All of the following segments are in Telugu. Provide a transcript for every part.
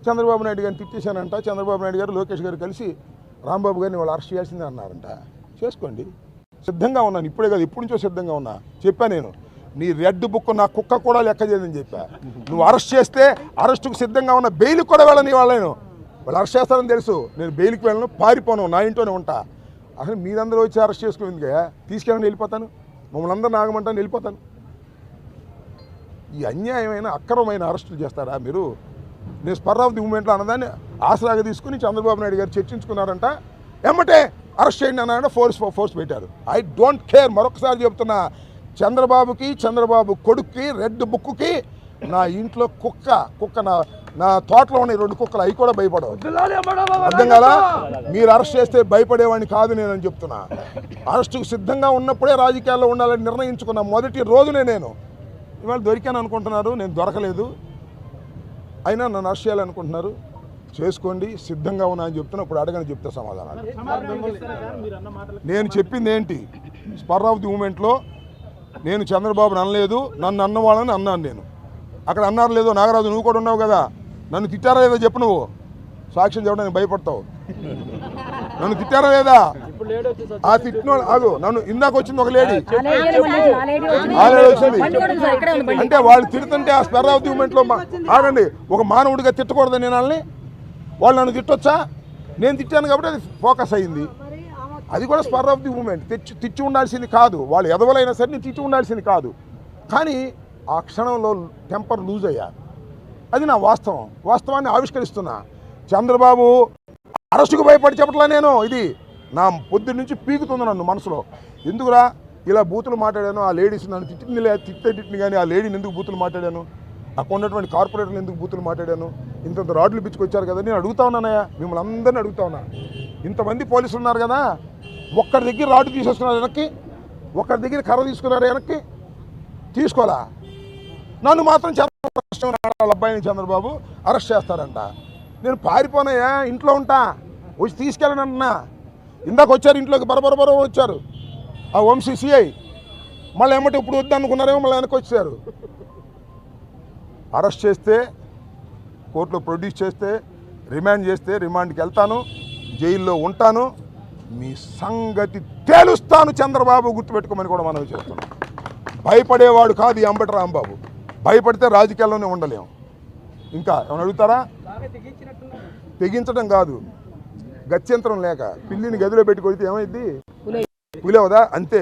చంద్రబాబు నాయుడు గారిని తిట్టేశానంట. చంద్రబాబు నాయుడు గారు లోకేష్ గారు కలిసి రాంబాబు గారిని వాళ్ళు అరెస్ట్ చేయాల్సిందే అన్నారంట. చేసుకోండి, సిద్ధంగా ఉన్నాను. ఇప్పుడే కాదు, ఎప్పటి నుంచో సిద్ధంగా ఉన్నా. చెప్పా నేను, నీ రెడ్ బుక్ నా కుక్క కూడా లెక్క చేయదని చెప్పా. నువ్వు అరెస్ట్ చేస్తే అరెస్టుకు సిద్ధంగా ఉన్న, బెయిల్కి కూడా వెళ్ళని వాళ్ళను. వాళ్ళు అరెస్ట్ చేస్తారని తెలుసు. నేను బెయిల్కి వెళ్ళను, పారిపోను, నా ఇంట్లోనే ఉంటా. అసలు మీరందరూ వచ్చి అరెస్ట్ చేసుకునేందుకే తీసుకెళ్ళని వెళ్ళిపోతాను, మమ్మల్ని అందరూ నాగమంటాను వెళ్ళిపోతాను. ఈ అన్యాయమైన అక్రమమైన అరెస్టులు చేస్తారా మీరు? నేను స్పర్ ఆఫ్ ది మూమెంట్లో అన్నదాన్ని ఆసరాగా తీసుకుని చంద్రబాబు నాయుడు గారు చర్చించుకున్నారంట. ఎమ్మటే అరెస్ట్ చేయండి అన్నారంటే ఫోర్స్ పెట్టారు. I don't care. మరొకసారి చెప్తున్నా, చంద్రబాబుకి, చంద్రబాబు కొడుక్కి, రెడ్ బుక్కి, నా ఇంట్లో కుక్క నా తోటలో ఉన్న 2 కుక్కలు, అవి కూడా భయపడవు. అర్థం కాలా? మీరు అరెస్ట్ చేస్తే భయపడేవాడిని కాదు నేనని చెప్తున్నా. అరెస్టుకు సిద్ధంగా ఉన్నప్పుడే రాజకీయాల్లో ఉండాలని నిర్ణయించుకున్న మొదటి రోజునే నేను. ఇవాళ దొరికాను అనుకుంటున్నారు, నేను దొరకలేదు. అయినా నన్ను అరెస్ట్ చేయాలనుకుంటున్నారు. చేసుకోండి, సిద్ధంగా ఉన్నా అని చెప్తున్నా. ఇప్పుడు అడగని చెప్తే సమాధానాలు. నేను చెప్పింది ఏంటి? స్పర్ ఆఫ్ ది మూమెంట్లో నేను చంద్రబాబుని అనలేదు, నన్ను అన్నవాళ్ళని అన్నాను నేను. అక్కడ అన్నారు లేదో, నాగరాజు నువ్వు కూడా ఉన్నావు కదా, నన్ను తిట్టారా లేదో చెప్పు. నువ్వు సాక్ష్యం చెప్పడానికి భయపడతావు. నన్ను తిట్టారా లేదా? ఆ తిట్టిన ఆగు, నన్ను ఇందాక వచ్చింది ఒక లేడీ, వచ్చింది అంటే వాళ్ళు తిడుతుంటే ఆ స్పర్ ఆఫ్ ది మూమెంట్లో ఆగండి, ఒక మానవుడిగా తిట్టకూడదు నేను వాళ్ళని. వాళ్ళు నన్ను తిట్టొచ్చా? నేను తిట్టాను కాబట్టి అది ఫోకస్ అయ్యింది. అది కూడా స్పర్ ఆఫ్ ది మూమెంట్. తిట్టి ఉండాల్సింది కాదు, వాళ్ళు ఎదవలైనా సరే నేను తిట్టి ఉండాల్సింది కాదు. కానీ ఆ క్షణంలో టెంపర్ లూజ్ అయ్యా. అది నా వాస్తవాన్ని ఆవిష్కరిస్తున్నా. చంద్రబాబు అరెస్టుకు భయపడి చెప్పట్లా నేను. ఇది నా పొద్దు నుంచి పీకుతుంది నన్ను మనసులో. ఎందుకురా ఇలా బూతులు మాట్లాడాను? ఆ లేడీస్ నన్ను తిట్టింది కానీ ఆ లేడీని ఎందుకు బూతులు మాట్లాడాను? అక్కడ ఉన్నటువంటి కార్పొరేటర్లు ఎందుకు బూతులు మాట్లాడాను? ఇంత రాడ్లు పిచ్చుకొచ్చారు కదా. నేను అడుగుతా ఉన్నానయ్యా, మిమ్మల్ని అందరినీ అడుగుతా ఉన్నా. ఇంతమంది పోలీసులు ఉన్నారు కదా, ఒక్కరి దగ్గర రాడ్డు తీసేసుకున్నారు వెనక్కి, ఒక్కరి దగ్గర కర్ర తీసుకున్నారు వెనక్కి, తీసుకోవాలా? నన్ను మాత్రం వాళ్ళ అబ్బాయిని చంద్రబాబు అరెస్ట్ చేస్తారంట. నేను పారిపోనయ్యా, ఇంట్లో ఉంటా, వచ్చి తీసుకెళ్ళను అన్నా. ఇందాక వచ్చారు ఇంట్లోకి, బరబర వచ్చారు ఆ వంశీ సిఐ. మళ్ళీ ఏమంటే ఇప్పుడు వద్దు అనుకున్నారేమో, మళ్ళీ వెనక్కి వచ్చారు. అరెస్ట్ చేస్తే, కోర్టులో ప్రొడ్యూస్ చేస్తే, రిమాండ్ చేస్తే రిమాండ్కి వెళ్తాను, జైల్లో ఉంటాను, మీ సంగతి తేలుస్తాను. చంద్రబాబు గుర్తుపెట్టుకోమని కూడా మనం చేస్తున్నాం. భయపడేవాడు కాదు ఈ అంబటి రాంబాబు. భయపడితే రాజకీయాల్లోనే ఉండలేము. ఇంకా ఏమైనా అడుగుతారా? తెగించడం కాదు, గత్యంతరం లేక పిల్లిని గదిలో పెట్టి కొడితే ఏమైంది? పూలేవదా? అంతే,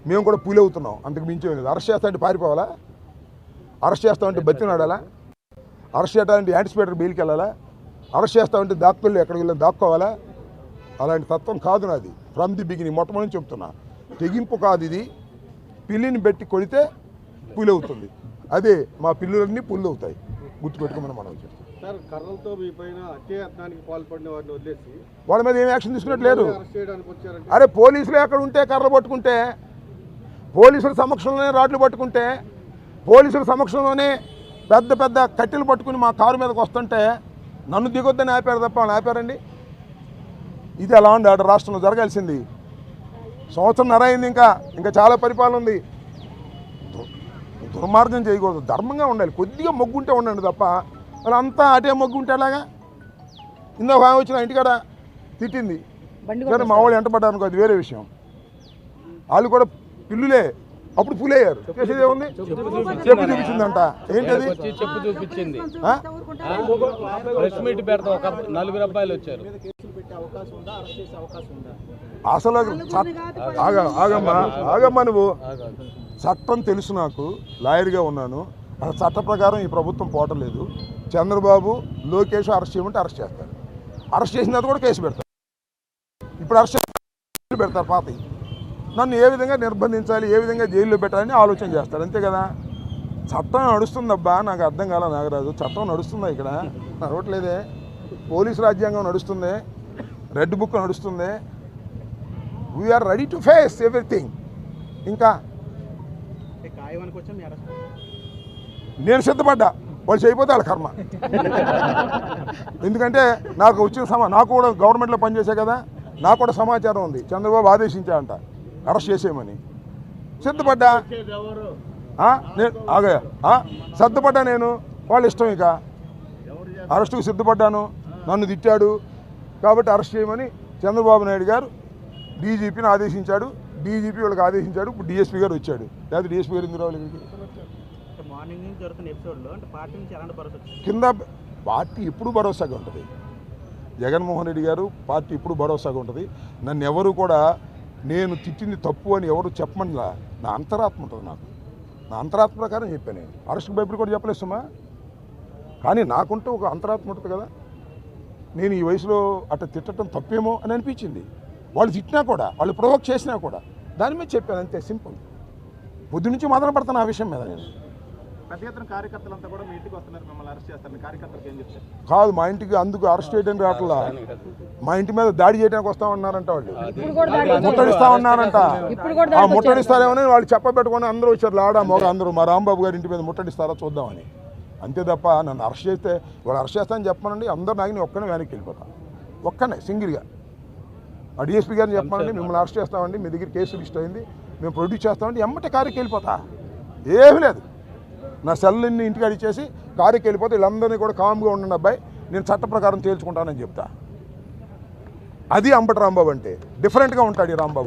మేము కూడా పూలవుతున్నాం, అంతకు మించి లేదు. అరెస్ట్ చేస్తామంటే పారిపోవాలా? అరెస్ట్ చేస్తామంటే బతినాడాలా? అరెస్ట్ చేస్తామంటే యాంటిసిపేటర్ బెయిల్కి వెళ్ళాలా? అరెస్ట్ చేస్తామంటే దాక్కులు ఎక్కడికి వెళ్ళి దాక్కోవాలా? అలాంటి తత్వం కాదు నాది. ఫ్రమ్ ది బిగినింగ్ మొట్టమొదటి చెప్తున్నా. తెగింపు కాదు ఇది. పిల్లిని పెట్టి కొడితే పులి అవుతుంది. అదే మా పిల్లులన్నీ పుల్లు అవుతాయి, గుర్తుపెట్టుకోమని మనం చేస్తాం. వాళ్ళ మీద ఏం యాక్షన్ తీసుకున్నట్లేదు. అరే పోలీసులు ఎక్కడ ఉంటే కర్రలు పట్టుకుంటే, పోలీసుల సమక్షంలోనే రాడ్లు పట్టుకుంటే, పోలీసుల సమక్షంలోనే పెద్ద పెద్ద కట్టెలు పట్టుకుని మా కారు మీదకి వస్తుంటే నన్ను దిగొద్దని ఆపారు తప్ప వాళ్ళు ఆపారండి? ఇది ఎలా ఉంది ఆడ రాష్ట్రంలో జరగాల్సింది. సంవత్సరంన్నర అయింది, ఇంకా చాలా పరిపాలన ఉంది. దుర్మార్గం చేయకూడదు, ధర్మంగా ఉండాలి. కొద్దిగా మొగ్గుంటే ఉండండి తప్ప వాళ్ళంతా అటే మొగ్గుంటే ఎలాగా? ఇందాక వచ్చిన ఇంటికాడ తిట్టింది సరే, మా వాళ్ళు ఎంటపడ్డారు అనుకో, అది వేరే విషయం. వాళ్ళు కూడా పిల్లులే, అప్పుడు పులయ్యారు. చేసేది ఏముంది? చెప్పు చూపించిందంట. ఏంటది? చెప్పు చూపించింది. అసలు ఆగమ్మా నువ్వు. చట్టం తెలుసు నాకు, లాయర్గా ఉన్నాను. అసలు చట్ట ప్రకారం ఈ ప్రభుత్వం పోవట్లేదు. చంద్రబాబు లోకేష్ అరెస్ట్ చేయమంటే అరెస్ట్ చేస్తారు. అరెస్ట్ చేసిన తర్వాత కూడా కేసు పెడతారు. ఇప్పుడు అరెస్ట్ పెడతారు పాతి. నన్ను ఏ విధంగా నిర్బంధించాలి, ఏ విధంగా జైల్లో పెట్టాలని ఆలోచన చేస్తారు, అంతే కదా. చట్టం నడుస్తుందబ్బా, నాకు అర్థం కాల నాగరాజు. చట్టం నడుస్తుందా? ఇక్కడ నడవట్లేదే. పోలీసు రాజ్యాంగం నడుస్తుంది, రెడ్ బుక్ నడుస్తుంది. We are ready to face everything. ఇంకా నేను సిద్ధపడ్డా, వాళ్ళు చేయకపోతే వాళ్ళ కర్మ. ఎందుకంటే నాకు వచ్చిన నాకు కూడా గవర్నమెంట్లో పనిచేసే కదా, నాకు కూడా సమాచారం ఉంది. చంద్రబాబు ఆదేశించాడంట అరెస్ట్ చేసేయమని. సిద్ధపడ్డా నేను సిద్ధపడ్డా నేను. వాళ్ళ ఇష్టం. ఇక అరెస్టుకు సిద్ధపడ్డాను, నన్ను తిట్టాడు కాబట్టి అరెస్ట్ చేయమని చంద్రబాబు నాయుడు గారు డీజీపీని ఆదేశించాడు, డీజీపీ వాళ్ళకి ఆదేశించాడు. ఇప్పుడు డిఎస్పీ గారు వచ్చాడు, లేదా డిఎస్పీ గారు ఎందుకు రావాలి మార్నింగ్ నుంచి జరుగుతున్న ఎపిసోడ్లో అంటే పార్టీ నుంచి ఎలాంటి భరోసా కింద? పార్టీ ఎప్పుడు భరోసాగా ఉంటుంది. జగన్మోహన్ రెడ్డి గారు పార్టీ ఇప్పుడు భరోసాగా ఉంటుంది. నన్ను ఎవరు కూడా నేను తిట్టింది తప్పు అని ఎవరు చెప్పమనిలా, నా అంతరాత్మ ఉంటుంది. నా అంతరాత్మ ప్రకారం చెప్పాను. నేను అరెస్ట్కి భయపడి కూడా చెప్పలేస్తామా, కానీ నాకుంటూ ఒక అంతరాత్మ ఉంటుంది కదా. నేను ఈ వయసులో అట్లా తిట్టడం తప్పేమో అని అనిపించింది. వాళ్ళు తిట్టినా కూడా, వాళ్ళు ప్రొవోక్ చేసినా కూడా దాని మీద చెప్పాను, అంతే సింపుల్. పొద్దు నుంచి మొదలు పడతాను ఆ విషయం మీద. నేను పెద్ద ఎత్తున కార్యకర్తలంతా కూడా మీ ఇంటికి వస్తున్నారు, మిమ్మల్ని అరెస్ట్ చేస్తారు, కార్యకర్తలకు ఏం చెప్తారు? కాదు, మా ఇంటికి అందుకు అరెస్ట్ చేయడానికి రావట్లా, మా ఇంటి మీద దాడి చేయడానికి వస్తామన్నారంట. వాళ్ళు ముట్టడిస్తామన్నారంట. ఆ ముట్టడిస్తారేమని వాళ్ళు చెప్పబెట్టుకొని అందరూ వచ్చారు, లాడా మొగ అందరూ. మా రాంబాబు గారి ఇంటి మీద ముట్టడిస్తారా చూద్దామని. అంతే తప్ప నన్ను అరెస్ట్ చేస్తే వాళ్ళు అరెస్ట్ చేస్తానని చెప్పానండి. అందరూ నాకు నేను ఒక్కనే వెనక్కి వెళ్ళిపోతాను, ఒక్కనే సింగిల్గా. ఆ డిఎస్పీ గారిని చెప్పానండి, మిమ్మల్ని అరెస్ట్ చేస్తామండి, మీ దగ్గర కేసు రిజిస్టర్ అయింది, మేము ప్రొడ్యూస్ చేస్తామండి, ఎమ్మటే కారుకి వెళ్ళిపోతా. ఏమీ లేదు, నా సెల్ని ఇంటికి అడిచేసి కారుకి వెళ్ళిపోతే వీళ్ళందరినీ కూడా కామ్గా ఉండండి అబ్బాయి, నేను చట్ట ప్రకారం తేల్చుకుంటానని చెప్తా. అది అంబటి రాంబాబు అంటే. డిఫరెంట్గా ఉంటాడు ఈ రాంబాబు.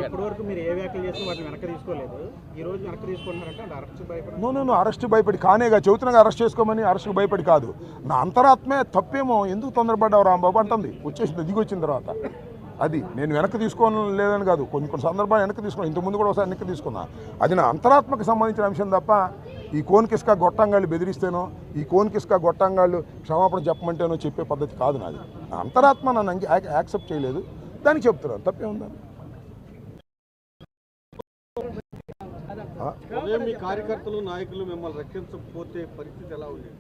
ఇప్పటివరకు మీరు ఏ వ్యాఖ్యలు చేస్తే వాటిని వెనక్కి తీసుకోలేదు, ఈ రోజు వెనక్కి తీసుకుంటున్నారంటే అరెస్ట్ భయపడి? నువ్వు అరెస్ట్ భయపడి కానేగా చెబుతున్నాగా, అరెస్ట్ చేసుకోమని. అరెస్ట్కి భయపడి కాదు, నా అంతరాత్మే తప్పేమో. ఎందుకు తొందరపడ్డావు రాంబాబు అంటుంది, వచ్చేసింది దిగి వచ్చిన తర్వాత. అది నేను వెనక్కి తీసుకోని లేదని కాదు, కొన్ని సందర్భాలు వెనక్కి తీసుకున్నాను, ఇంతకుముందు కూడా ఒకసారి వెనక్కి తీసుకున్నా. అది నా అంతరాత్మకు సంబంధించిన అంశం తప్ప ఈ కోన్కిస్కా గొట్టంగాళ్ళు బెదిరిస్తేనో, ఈ కోన్కిస్కా గొట్టంగాళ్ళు క్షమాపణ చెప్పమంటేనో చెప్పే పద్ధతి కాదు నాది. నా అంతరాత్మ నన్ను యాక్సెప్ట్ చేయలేదు, దానికి చెప్తున్నాను, తప్పే ఉందా? మీ కార్యకర్తలు నాయకులు మిమ్మల్ని రక్షించకపోతే పరిస్థితి ఎలా ఉంది?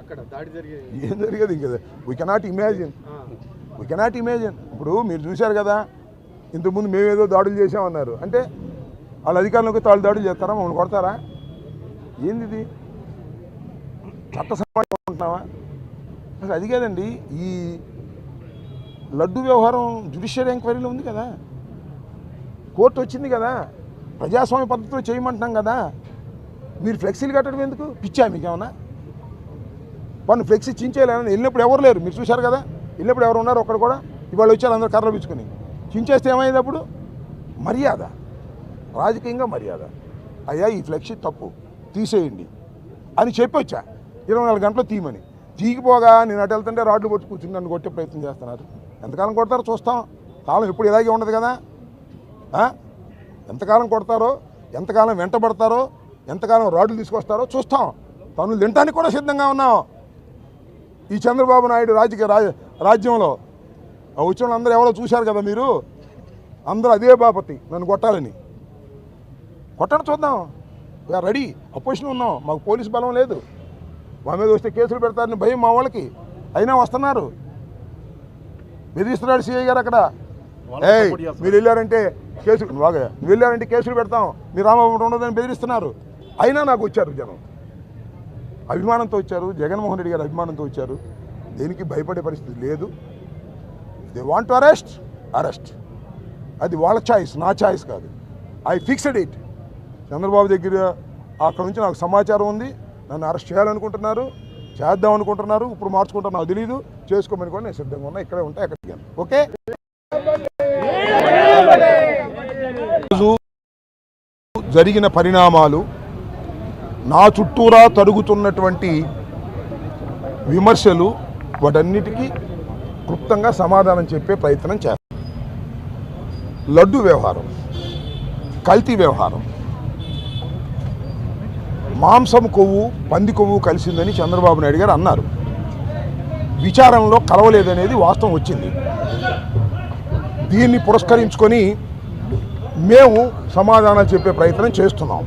అక్కడ దాడి జరిగేది ఏం జరిగేది ఇంకా వీ కెనాట్ ఇమాజిన్. ఇప్పుడు మీరు చూశారు కదా, ఇంతకుముందు మేమేదో దాడులు చేసామన్నారు అంటే వాళ్ళ అధికారులకు తాళ్ళు దాడులు చేస్తారా, మమ్మల్ని కొడతారా? ఏంది ఇది? చట్ట సమాజం ఉంటున్నావా? అసలు అది కాదండి. ఈ లడ్డు వ్యవహారం జ్యుడిషియల్ ఎంక్వైరీలో ఉంది కదా, కోర్టు వచ్చింది కదా, ప్రజాస్వామ్య పద్ధతిలో చేయమంటున్నాం కదా. మీరు ఫ్లెక్సీలు కట్టడం ఎందుకు? పిచ్చా మీకేమన్నా? పన్ను ఫ్లెక్సీ చించేయాలని వెళ్ళినప్పుడు ఎవరు లేరు, మీరు చూశారు కదా. వెళ్ళినప్పుడు ఎవరు ఉన్నారు? ఒక్కడు కూడా. ఇవాళ వచ్చారు అందరూ కర్రలు పిచ్చుకొని. చించేస్తే ఏమైంది అప్పుడు? మర్యాద, రాజకీయంగా మర్యాద. అయ్యా ఈ ఫ్లెక్సీ తప్పు, తీసేయండి అని చెప్పొచ్చా. 24 గంటలు తీయమని. తీగిపోగా నేను అటు వెళ్తుంటే రాడ్లు కొట్టి కూర్చుని నన్ను కొట్టే ప్రయత్నం చేస్తున్నారు. ఎంతకాలం కొడతారో చూస్తాం. కాలం ఎప్పుడు ఇలాగే ఉండదు కదా. ఎంతకాలం కొడతారో, ఎంతకాలం వెంటబడతారో, ఎంతకాలం రాడ్లు తీసుకొస్తారో చూస్తాం. తను తినడానికి కూడా సిద్ధంగా ఉన్నాం. ఈ చంద్రబాబు నాయుడు రాజ్యంలో వచ్చిన వాళ్ళందరూ ఎవరో చూశారు కదా మీరు. అందరూ అదే బాపతి, నన్ను కొట్టాలని. కొట్టడం చూద్దాం, వీఆర్ రెడీ. అపోజిషన్ ఉన్నాం, మాకు పోలీసు బలం లేదు. మా మీద వస్తే కేసులు పెడతారని భయం మా వాళ్ళకి. అయినా వస్తున్నారు, బెదిరిస్తున్నాడు సిఐ గారు అక్కడ. మీరు వెళ్ళారంటే కేసులు, బాగా మీరు వెళ్ళారంటే కేసులు పెడతాం, మీరు రామబాబు ఉండదని బెదిరిస్తున్నారు. అయినా నాకు వచ్చారు జనం, అభిమానంతో వచ్చారు. జగన్మోహన్ రెడ్డి గారు అభిమానంతో వచ్చారు. దేనికి భయపడే పరిస్థితి లేదు. They want to arrest. అది వాళ్ళ ఛాయిస్, నా ఛాయిస్ కాదు. I fixed it. చంద్రబాబు దగ్గర అక్కడ నుంచి నాకు సమాచారం ఉంది, నన్ను అరెస్ట్ చేయాలనుకుంటున్నారు, చేద్దాం అనుకుంటున్నారు. ఇప్పుడు మార్చుకుంటారు నాకు తెలీదు, చేసుకోమని కూడా నేను సిద్ధంగా ఉన్నా. ఇక్కడే ఉంటా, ఎక్కడికి. ఓకే, జరిగిన పరిణామాలు, నా చుట్టూరా తరుగుతున్నటువంటి విమర్శలు, వాటన్నిటికీ క్లుప్తంగా సమాధానం చెప్పే ప్రయత్నం చేస్తాను. లడ్డు వ్యవహారం, కల్తీ వ్యవహారం, మాంసం కొవ్వు, పంది కొవ్వు కలిసిందని చంద్రబాబు నాయుడు గారు అన్నారు. విచారణలో కలవలేదనేది వాస్తవం వచ్చింది. దీన్ని పురస్కరించుకొని మేము సమాధానాలు చెప్పే ప్రయత్నం చేస్తున్నాం.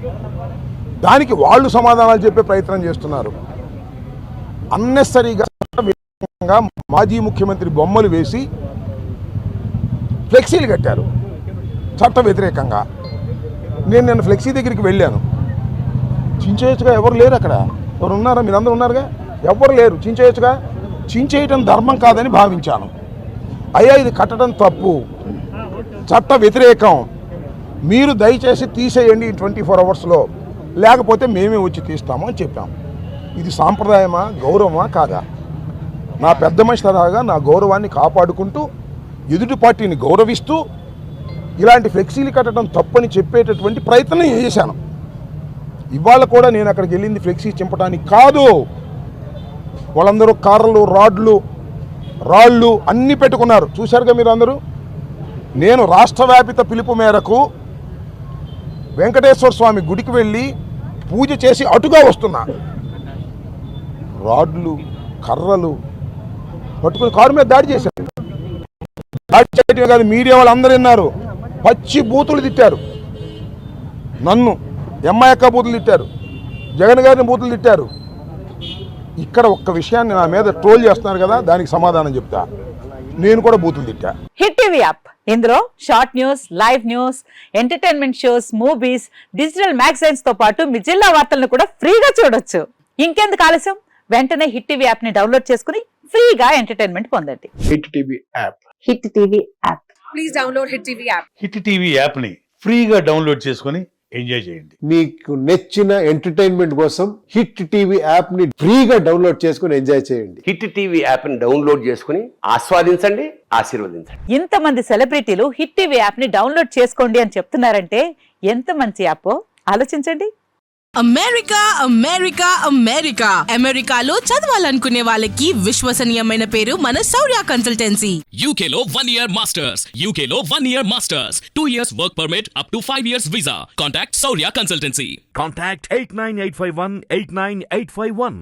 దానికి వాళ్ళు సమాధానాలు చెప్పే ప్రయత్నం చేస్తున్నారు. అన్నెసరీగా మాజీ ముఖ్యమంత్రి బొమ్మలు వేసి ఫ్లెక్సీలు కట్టారు చట్ట వ్యతిరేకంగా. నేను నిన్న ఫ్లెక్సీ దగ్గరికి వెళ్ళాను. చించేయచ్చుగా, ఎవరు లేరు అక్కడ. ఎవరు ఉన్నారా? మీరందరూ ఉన్నారుగా, ఎవరు లేరు. చించేయచ్చుగా. చించేయటం ధర్మం కాదని భావించాను. అయ్యా ఇది కట్టడం తప్పు, చట్ట వ్యతిరేకం, మీరు దయచేసి తీసేయండి 24 అవర్స్లో లేకపోతే మేమే వచ్చి తీస్తాము అని చెప్పాం. ఇది సాంప్రదాయమా, గౌరవమా కాదా? నా పెద్ద మనిషి తరహాగా నా గౌరవాన్ని కాపాడుకుంటూ ఎదుటి పార్టీని గౌరవిస్తూ ఇలాంటి ఫ్లెక్సీలు కట్టడం తప్పని చెప్పేటటువంటి ప్రయత్నం చేశాను. ఇవాళ కూడా నేను అక్కడికి వెళ్ళింది ఫ్లెక్సీ చింపడానికి కాదు. వాళ్ళందరూ కార్లు, రాళ్ళు అన్నీ పెట్టుకున్నారు, చూశారుగా మీరు అందరూ. నేను రాష్ట్రవ్యాపిత పిలుపు మేరకు వెంకటేశ్వర స్వామి గుడికి వెళ్ళి పూజ చేసి అటుగా వస్తున్నా. రాడ్లు, కర్రలు పట్టుకుని కారు మీద దాడి చేశారు. దాడి చేయటమే కాదు, మీడియా వాళ్ళు అందరూ విన్నారు. పచ్చి బూతులు తిట్టారు, నన్ను ఎంఐక్క బూతులు తిట్టారు, జగన్ గారిని బూతులు తిట్టారు. ఇక్కడ ఒక్క విషయాన్ని నా మీద ట్రోల్ చేస్తున్నారు కదా, దానికి సమాధానం చెప్తా. నేను కూడా బూతులు తిట్టా. హిట్ టీవీ యాప్, ఇందులో short news, live news, entertainment shows, movies, digital magazines తో పాటు మీ జిల్లా వార్తలను కూడా ఫ్రీగా చూడొచ్చు. ఇంకెందుకు ఆలస్యం, వెంటనే హిట్ టీవీ యాప్ ని డౌన్లోడ్ చేసుకుని ఫ్రీగా ఎంటర్టైన్మెంట్ పొందండి. Hit TV app. Hit TV app. Please download Hit TV app. Hit TV యాప్ని ఫ్రీగా డౌన్లోడ్ చేసుకొని ఎంజాయ్ చేయండి. మీకు నచ్చిన ఎంటర్టైన్మెంట్ కోసం హిట్ టీవీ యాప్ ని ఫ్రీగా డౌన్లోడ్ చేసుకుని ఎంజాయ్ చేయండి. హిట్ టీవీ యాప్ని డౌన్లోడ్ చేసుకుని ఆస్వాదించండి, ఆశీర్వదించండి. ఇంతమంది సెలబ్రిటీలు హిట్ టీవీ యాప్ ని డౌన్లోడ్ చేసుకోండి అని చెప్తున్నారంటే ఎంత మంచి యాప్ ఆలోచించండి. అమెరికా అమెరికా అమెరికా అమెరికాలో చదవాలనుకునే వాళ్ళకి విశ్వసనీయమైన పేరు మన శౌర్య కన్సల్టెన్సీ. UK లో 1 year masters. UK లో 1 year masters. 2 years work permit up to 5 years visa. Contact Saurya Consultancy. Contact 89851 89851.